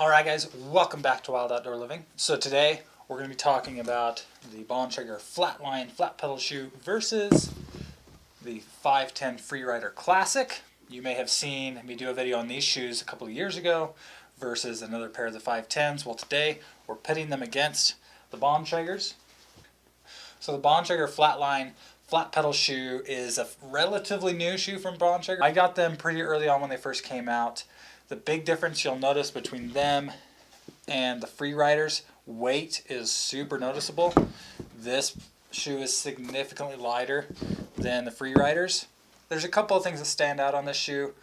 Alright guys, welcome back to Wild Outdoor Living. So today we're going to be talking about the Bontrager Flatline flat pedal shoe versus the FiveTen Freerider Classic. You may have seen me do a video on these shoes a couple of years ago versus another pair of the 510s. Well, today we're pitting them against the Bontragers. So the Bontrager Flatline flat pedal shoe is a relatively new shoe from Bontrager. I got them pretty early on when they first came out. The big difference you'll notice between them and the Freeriders, weight is super noticeable. This shoe is significantly lighter than the Freeriders. There's a couple of things that stand out on this shoe.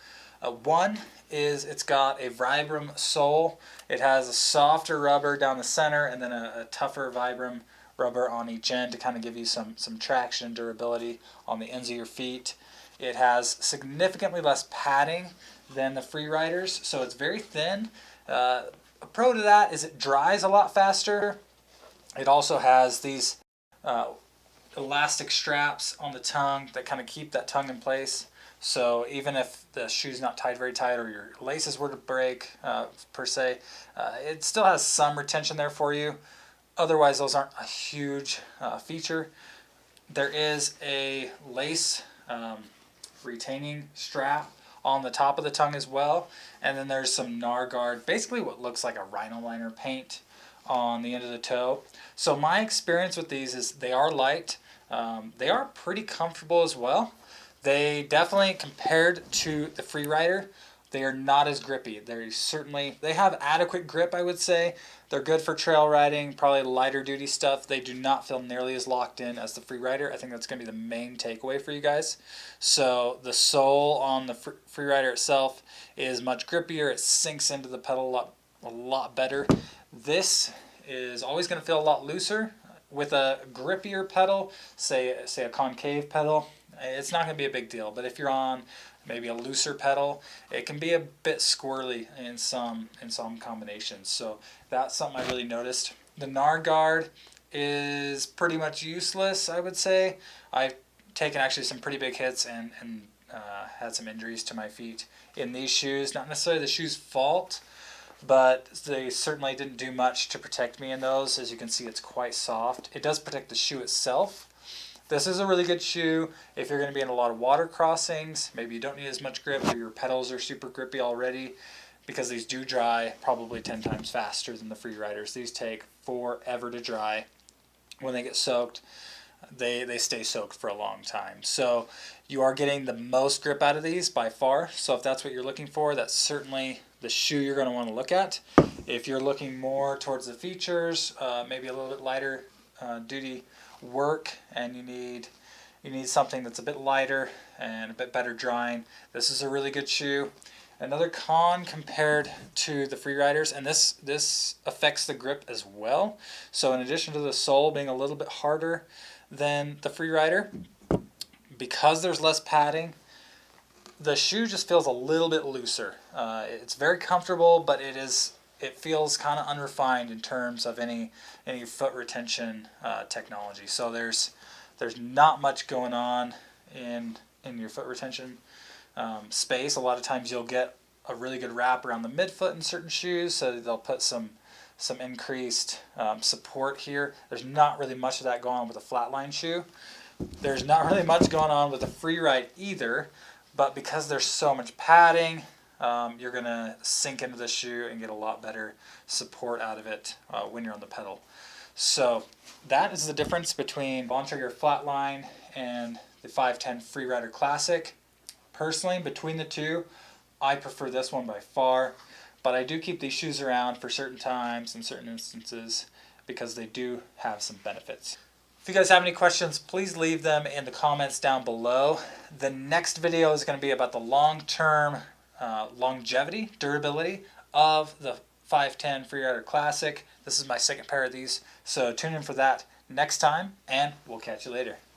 One is it's got a Vibram sole. It has a softer rubber down the center and then a tougher Vibram rubber on each end to kind of give you some traction and durability on the ends of your feet. It has significantly less padding than the Freeriders, so it's very thin. A pro to that is it dries a lot faster. It also has these elastic straps on the tongue that kind of keep that tongue in place. So even if the shoe's not tied very tight or your laces were to break per se, it still has some retention there for you. Otherwise, those aren't a huge feature. There is a lace retaining strap on the top of the tongue as well, and then there's some Narguard, basically what looks like a rhino liner paint on the end of the toe. So my experience with these is they are light. They are pretty comfortable as well. They definitely, compared to the Freerider, they are not as grippy. They have adequate grip, I would say. They're good for trail riding, probably lighter duty stuff. They do not feel nearly as locked in as the Freerider. I think that's going to be the main takeaway for you guys. So the sole on the Freerider itself is much grippier. It sinks into the pedal a lot better. This is always going to feel a lot looser. With a grippier pedal, say a concave pedal, it's not going to be a big deal. But if you're on maybe a looser pedal, it can be a bit squirrely in some combinations. So that's something I really noticed. The Narguard is pretty much useless, I would say. I've taken actually some pretty big hits and had some injuries to my feet in these shoes. Not necessarily the shoe's fault, but they certainly didn't do much to protect me in those. As you can see, it's quite soft. It does protect the shoe itself. This is a really good shoe if you're going to be in a lot of water crossings. Maybe you don't need as much grip or your pedals are super grippy already, because these do dry probably 10 times faster than the Freeriders. These take forever to dry. When they get soaked, they stay soaked for a long time. So you are getting the most grip out of these by far. So if that's what you're looking for, that's certainly the shoe you're going to want to look at. If you're looking more towards the features, maybe a little bit lighter duty work, and you need something that's a bit lighter and a bit better drying, this is a really good shoe. Another con compared to the Freeriders, and this affects the grip as well. So in addition to the sole being a little bit harder than the Freerider, because there's less padding, the shoe just feels a little bit looser. It's very comfortable, but it feels kind of unrefined in terms of any foot retention technology. So there's not much going on in your foot retention space. A lot of times you'll get a really good wrap around the midfoot in certain shoes, so they'll put some increased support here. There's not really much of that going on with a flatline shoe. There's not really much going on with a Freeride either, but because there's so much padding, you're going to sink into the shoe and get a lot better support out of it when you're on the pedal. So that is the difference between Bontrager Flatline and the FiveTen Freerider Classic. Personally, between the two, I prefer this one by far, but I do keep these shoes around for certain times and certain instances because they do have some benefits. If you guys have any questions, please leave them in the comments down below. The next video is going to be about the long-term longevity, durability of the FiveTen Freerider Classic. This is my second pair of these, so tune in for that next time, and we'll catch you later.